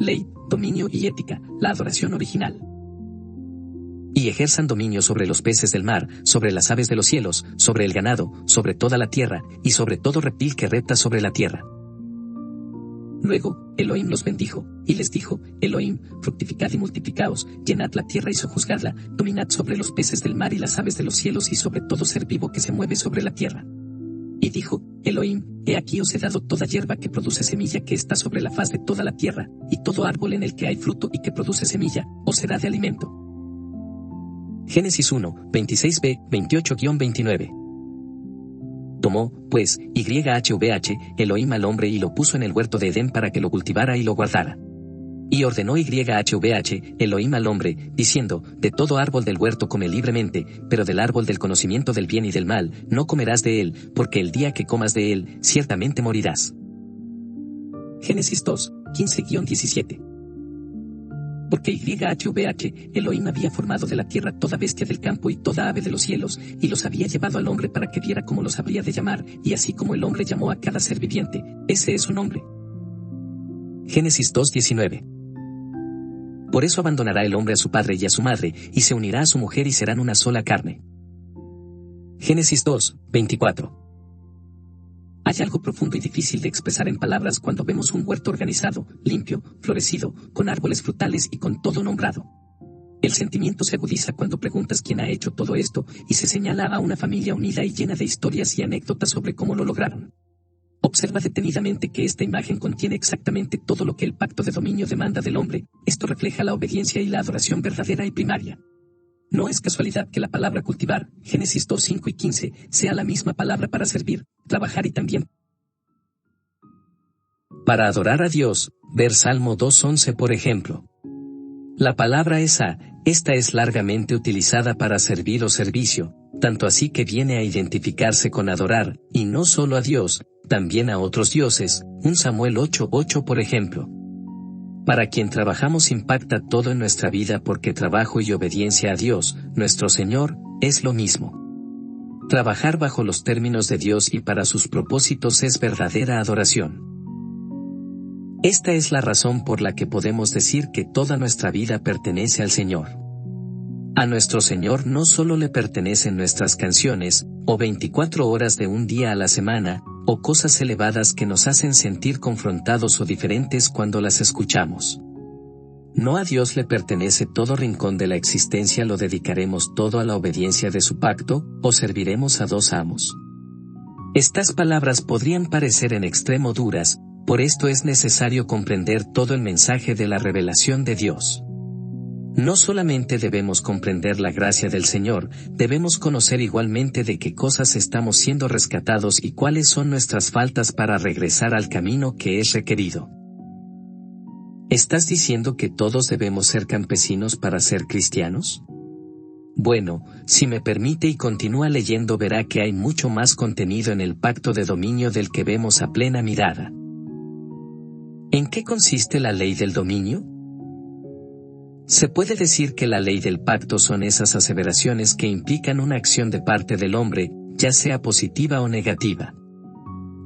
ley, dominio y ética, la adoración original. Y ejerzan dominio sobre los peces del mar, sobre las aves de los cielos, sobre el ganado, sobre toda la tierra, y sobre todo reptil que repta sobre la tierra. Luego, Elohim los bendijo, y les dijo, Elohim, fructificad y multiplicaos, llenad la tierra y sojuzgadla, dominad sobre los peces del mar y las aves de los cielos y sobre todo ser vivo que se mueve sobre la tierra. Y dijo, Elohim, he aquí os he dado toda hierba que produce semilla que está sobre la faz de toda la tierra, y todo árbol en el que hay fruto y que produce semilla, os será de alimento. Génesis 1, 26b, 28-29. Tomó, pues, YHVH, Elohim al hombre y lo puso en el huerto de Edén para que lo cultivara y lo guardara. Y ordenó YHVH, Elohim al hombre, diciendo, de todo árbol del huerto come libremente, pero del árbol del conocimiento del bien y del mal, no comerás de él, porque el día que comas de él, ciertamente morirás. Génesis 2, 15-17. Porque YHVH, Elohim había formado de la tierra toda bestia del campo y toda ave de los cielos, y los había llevado al hombre para que viera cómo los habría de llamar, y así como el hombre llamó a cada ser viviente, ese es su nombre. Génesis 2:19. Por eso abandonará el hombre a su padre y a su madre, y se unirá a su mujer y serán una sola carne. Génesis 2:24. Hay algo profundo y difícil de expresar en palabras cuando vemos un huerto organizado, limpio, florecido, con árboles frutales y con todo nombrado. El sentimiento se agudiza cuando preguntas quién ha hecho todo esto, y se señala a una familia unida y llena de historias y anécdotas sobre cómo lo lograron. Observa detenidamente que esta imagen contiene exactamente todo lo que el pacto de dominio demanda del hombre. Esto refleja la obediencia y la adoración verdadera y primaria. No es casualidad que la palabra cultivar, Génesis 2, 5 y 15, sea la misma palabra para servir, trabajar y también para adorar a Dios, ver Salmo 2:11 por ejemplo. La palabra esa, esta es largamente utilizada para servir o servicio, tanto así que viene a identificarse con adorar, y no solo a Dios, también a otros dioses, 1 Samuel 8:8 por ejemplo. Para quien trabajamos impacta todo en nuestra vida porque trabajo y obediencia a Dios, nuestro Señor, es lo mismo. Trabajar bajo los términos de Dios y para sus propósitos es verdadera adoración. Esta es la razón por la que podemos decir que toda nuestra vida pertenece al Señor. A nuestro Señor no solo le pertenecen nuestras canciones, o 24 horas de un día a la semana, o cosas elevadas que nos hacen sentir confrontados o diferentes cuando las escuchamos. No, a Dios le pertenece todo rincón de la existencia. ¿Lo dedicaremos todo a la obediencia de su pacto, o serviremos a dos amos? Estas palabras podrían parecer en extremo duras, por esto es necesario comprender todo el mensaje de la revelación de Dios. No solamente debemos comprender la gracia del Señor, debemos conocer igualmente de qué cosas estamos siendo rescatados y cuáles son nuestras faltas para regresar al camino que es requerido. ¿Estás diciendo que todos debemos ser campesinos para ser cristianos? Bueno, si me permite y continúa leyendo verá que hay mucho más contenido en el pacto de dominio del que vemos a plena mirada. ¿En qué consiste la ley del dominio? Se puede decir que la ley del pacto son esas aseveraciones que implican una acción de parte del hombre, ya sea positiva o negativa.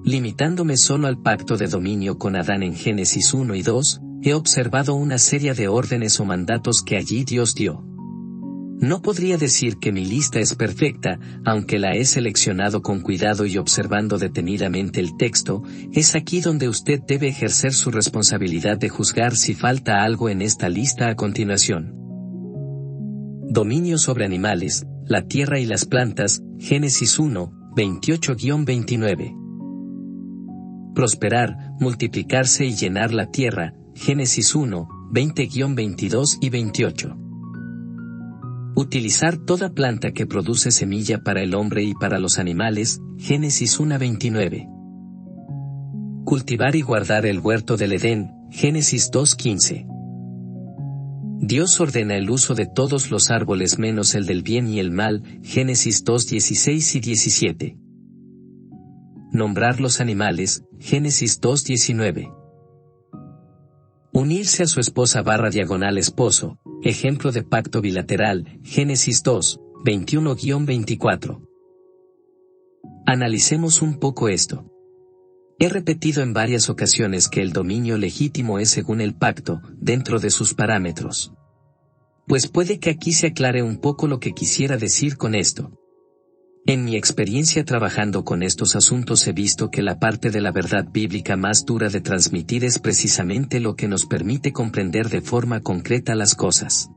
Limitándome solo al pacto de dominio con Adán en Génesis 1 y 2, he observado una serie de órdenes o mandatos que allí Dios dio. No podría decir que mi lista es perfecta, aunque la he seleccionado con cuidado y observando detenidamente el texto. Es aquí donde usted debe ejercer su responsabilidad de juzgar si falta algo en esta lista a continuación. Dominio sobre animales, la tierra y las plantas, Génesis 1, 28-29. Prosperar, multiplicarse y llenar la tierra, Génesis 1, 20-22 y 28. Utilizar toda planta que produce semilla para el hombre y para los animales, Génesis 1:29. Cultivar y guardar el huerto del Edén, Génesis 2:15. Dios ordena el uso de todos los árboles menos el del bien y el mal, Génesis 2:16 y 17. Nombrar los animales, Génesis 2:19. Unirse a su esposa / esposo, ejemplo de pacto bilateral, Génesis 2, 21-24. Analicemos un poco esto. He repetido en varias ocasiones que el dominio legítimo es según el pacto, dentro de sus parámetros. Pues puede que aquí se aclare un poco lo que quisiera decir con esto. En mi experiencia trabajando con estos asuntos he visto que la parte de la verdad bíblica más dura de transmitir es precisamente lo que nos permite comprender de forma concreta las cosas.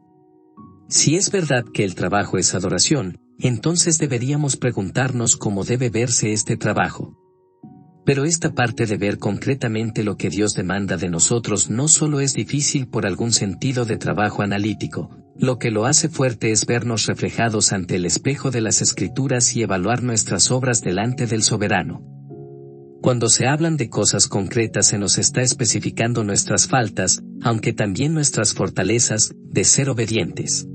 Si es verdad que el trabajo es adoración, entonces deberíamos preguntarnos cómo debe verse este trabajo. Pero esta parte de ver concretamente lo que Dios demanda de nosotros no solo es difícil por algún sentido de trabajo analítico, lo que lo hace fuerte es vernos reflejados ante el espejo de las Escrituras y evaluar nuestras obras delante del soberano. Cuando se hablan de cosas concretas se nos está especificando nuestras faltas, aunque también nuestras fortalezas, de ser obedientes.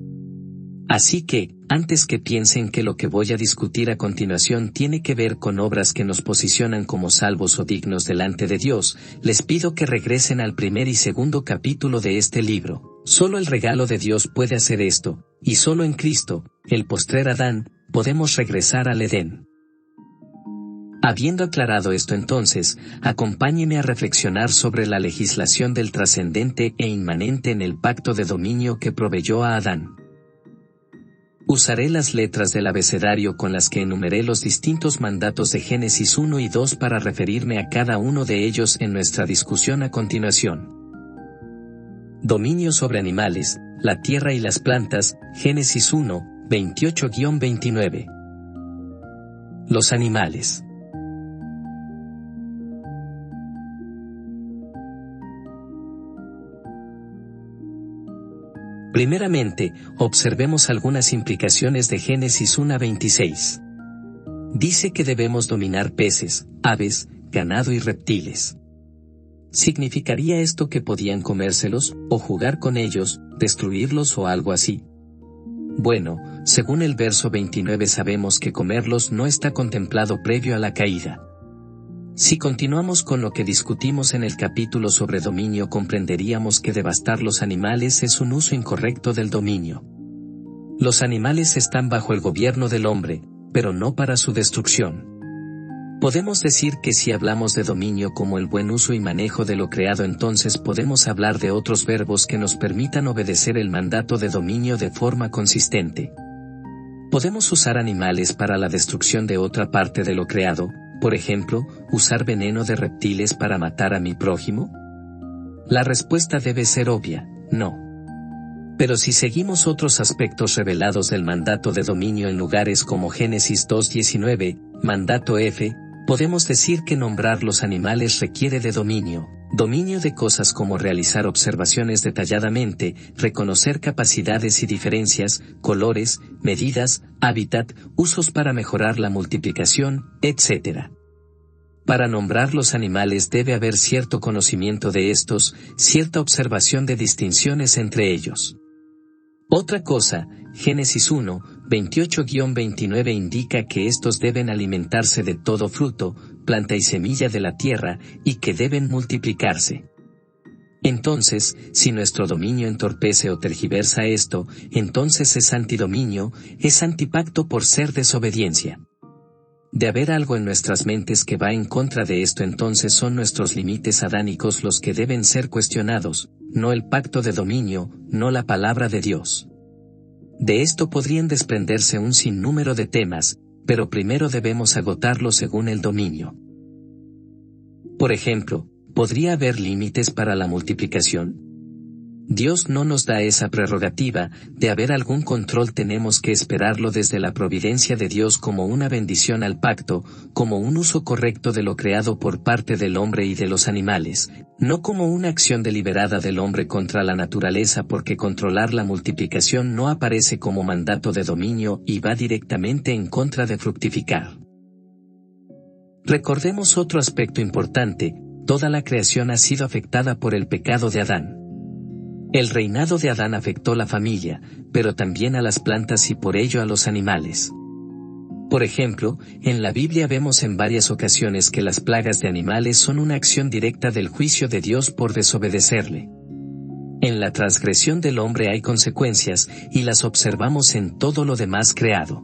Así que, antes que piensen que lo que voy a discutir a continuación tiene que ver con obras que nos posicionan como salvos o dignos delante de Dios, les pido que regresen al primer y segundo capítulo de este libro. Solo el regalo de Dios puede hacer esto, y solo en Cristo, el postrer Adán, podemos regresar al Edén. Habiendo aclarado esto entonces, acompáñeme a reflexionar sobre la legislación del trascendente e inmanente en el pacto de dominio que proveyó a Adán. Usaré las letras del abecedario con las que enumeré los distintos mandatos de Génesis 1 y 2 para referirme a cada uno de ellos en nuestra discusión a continuación. Dominio sobre animales, la tierra y las plantas, Génesis 1, 28-29. Los animales. Primeramente, observemos algunas implicaciones de Génesis 1:26. Dice que debemos dominar peces, aves, ganado y reptiles. ¿Significaría esto que podían comérselos, o jugar con ellos, destruirlos o algo así? Bueno, según el verso 29 sabemos que comerlos no está contemplado previo a la caída. Si continuamos con lo que discutimos en el capítulo sobre dominio comprenderíamos que devastar los animales es un uso incorrecto del dominio. Los animales están bajo el gobierno del hombre, pero no para su destrucción. Podemos decir que si hablamos de dominio como el buen uso y manejo de lo creado entonces podemos hablar de otros verbos que nos permitan obedecer el mandato de dominio de forma consistente. ¿Podemos usar animales para la destrucción de otra parte de lo creado? Por ejemplo, ¿usar veneno de reptiles para matar a mi prójimo? La respuesta debe ser obvia, no. Pero si seguimos otros aspectos revelados del mandato de dominio en lugares como Génesis 2:19, mandato F, podemos decir que nombrar los animales requiere de dominio de cosas como realizar observaciones detalladamente, reconocer capacidades y diferencias, colores, medidas, hábitat, usos para mejorar la multiplicación, etc. Para nombrar los animales debe haber cierto conocimiento de estos, cierta observación de distinciones entre ellos. Otra cosa, Génesis 1, 28-29 indica que estos deben alimentarse de todo fruto, planta y semilla de la tierra, y que deben multiplicarse. Entonces, si nuestro dominio entorpece o tergiversa esto, entonces es antidominio, es antipacto por ser desobediencia. De haber algo en nuestras mentes que va en contra de esto entonces son nuestros límites adánicos los que deben ser cuestionados, no el pacto de dominio, no la palabra de Dios. De esto podrían desprenderse un sinnúmero de temas, pero primero debemos agotarlo según el dominio. Por ejemplo, ¿podría haber límites para la multiplicación? Dios no nos da esa prerrogativa, de haber algún control tenemos que esperarlo desde la providencia de Dios como una bendición al pacto, como un uso correcto de lo creado por parte del hombre y de los animales, no como una acción deliberada del hombre contra la naturaleza porque controlar la multiplicación no aparece como mandato de dominio y va directamente en contra de fructificar. Recordemos otro aspecto importante, toda la creación ha sido afectada por el pecado de Adán. El reinado de Adán afectó la familia, pero también a las plantas y por ello a los animales. Por ejemplo, en la Biblia vemos en varias ocasiones que las plagas de animales son una acción directa del juicio de Dios por desobedecerle. En la transgresión del hombre hay consecuencias, y las observamos en todo lo demás creado.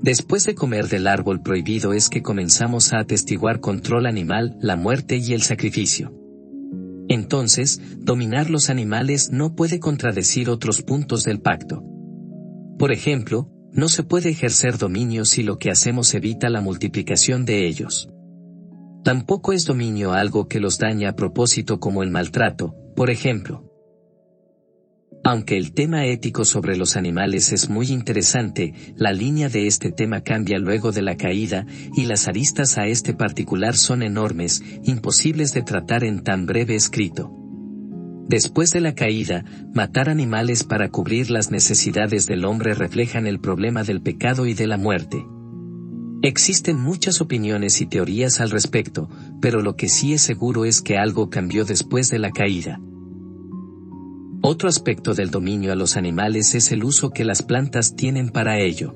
Después de comer del árbol prohibido es que comenzamos a atestiguar control animal, la muerte y el sacrificio. Entonces, dominar los animales no puede contradecir otros puntos del pacto. Por ejemplo, no se puede ejercer dominio si lo que hacemos evita la multiplicación de ellos. Tampoco es dominio algo que los daña a propósito como el maltrato, por ejemplo. Aunque el tema ético sobre los animales es muy interesante, la línea de este tema cambia luego de la caída, y las aristas a este particular son enormes, imposibles de tratar en tan breve escrito. Después de la caída, matar animales para cubrir las necesidades del hombre reflejan el problema del pecado y de la muerte. Existen muchas opiniones y teorías al respecto, pero lo que sí es seguro es que algo cambió después de la caída. Otro aspecto del dominio a los animales es el uso que las plantas tienen para ello.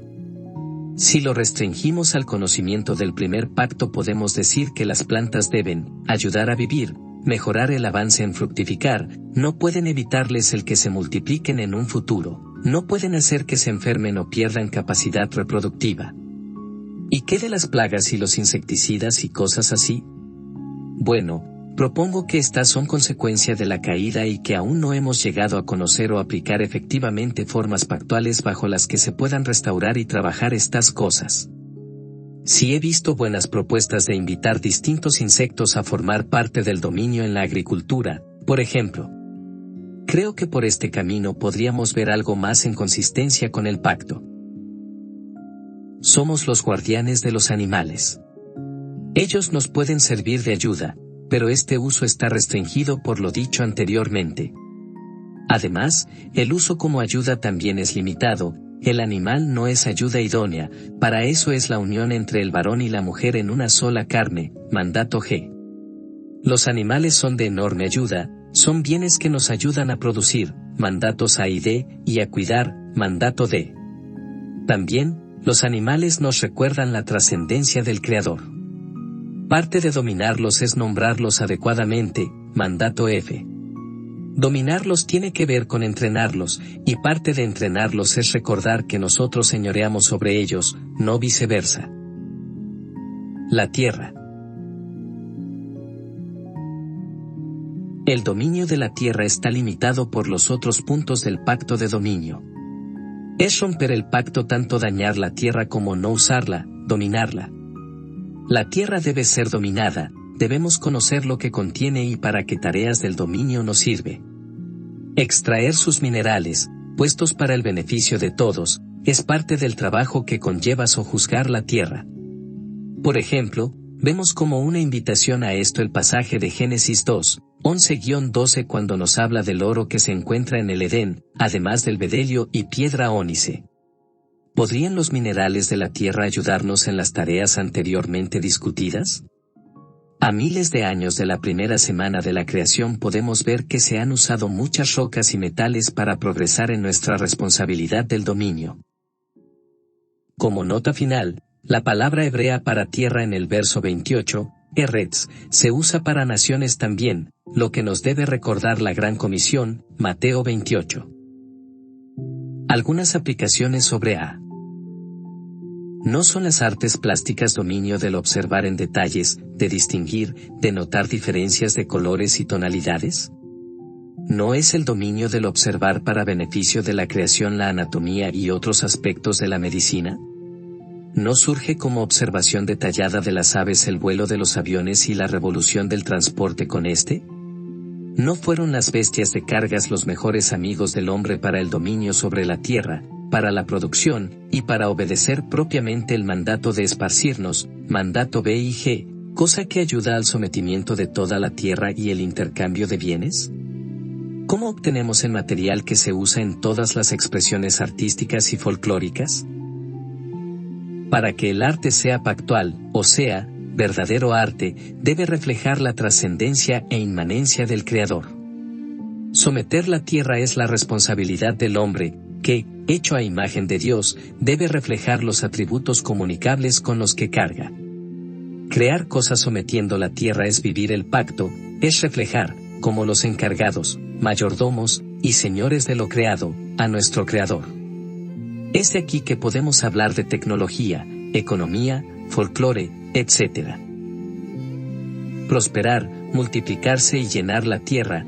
Si lo restringimos al conocimiento del primer pacto, podemos decir que las plantas deben ayudar a vivir, mejorar el avance en fructificar, no pueden evitarles el que se multipliquen en un futuro, no pueden hacer que se enfermen o pierdan capacidad reproductiva. ¿Y qué de las plagas y los insecticidas y cosas así? Bueno, propongo que estas son consecuencia de la caída y que aún no hemos llegado a conocer o aplicar efectivamente formas pactuales bajo las que se puedan restaurar y trabajar estas cosas. Sí he visto buenas propuestas de invitar distintos insectos a formar parte del dominio en la agricultura, por ejemplo. Creo que por este camino podríamos ver algo más en consistencia con el pacto. Somos los guardianes de los animales. Ellos nos pueden servir de ayuda, pero este uso está restringido por lo dicho anteriormente. Además, el uso como ayuda también es limitado. El animal no es ayuda idónea, para eso es la unión entre el varón y la mujer en una sola carne, mandato G. Los animales son de enorme ayuda, son bienes que nos ayudan a producir, mandatos A y D, y a cuidar, mandato D. También, los animales nos recuerdan la trascendencia del Creador. Parte de dominarlos es nombrarlos adecuadamente, mandato F. Dominarlos tiene que ver con entrenarlos, y parte de entrenarlos es recordar que nosotros señoreamos sobre ellos, no viceversa. La tierra. El dominio de la tierra está limitado por los otros puntos del pacto de dominio. Es romper el pacto tanto dañar la tierra como no usarla, dominarla. La tierra debe ser dominada, debemos conocer lo que contiene y para qué tareas del dominio nos sirve. Extraer sus minerales, puestos para el beneficio de todos, es parte del trabajo que conlleva sojuzgar la tierra. Por ejemplo, vemos como una invitación a esto el pasaje de Génesis 2, 11-12 cuando nos habla del oro que se encuentra en el Edén, además del bedelio y piedra ónice. ¿Podrían los minerales de la tierra ayudarnos en las tareas anteriormente discutidas? A miles de años de la primera semana de la creación podemos ver que se han usado muchas rocas y metales para progresar en nuestra responsabilidad del dominio. Como nota final, la palabra hebrea para tierra en el verso 28, Eretz, se usa para naciones también, lo que nos debe recordar la Gran Comisión, Mateo 28. Algunas aplicaciones sobre A. ¿No son las artes plásticas dominio del observar en detalles, de distinguir, de notar diferencias de colores y tonalidades? ¿No es el dominio del observar para beneficio de la creación la anatomía y otros aspectos de la medicina? ¿No surge como observación detallada de las aves el vuelo de los aviones y la revolución del transporte con este? ¿No fueron las bestias de cargas los mejores amigos del hombre para el dominio sobre la tierra, para la producción, y para obedecer propiamente el mandato de esparcirnos, mandato B y G, cosa que ayuda al sometimiento de toda la tierra y el intercambio de bienes? ¿Cómo obtenemos el material que se usa en todas las expresiones artísticas y folclóricas? Para que el arte sea pactual, o sea, verdadero arte, debe reflejar la trascendencia e inmanencia del Creador. Someter la tierra es la responsabilidad del hombre, que, hecho a imagen de Dios, debe reflejar los atributos comunicables con los que carga. Crear cosas sometiendo la tierra es vivir el pacto, es reflejar, como los encargados, mayordomos y señores de lo creado, a nuestro Creador. Es de aquí que podemos hablar de tecnología, economía, folclore, etc. Prosperar, multiplicarse y llenar la tierra,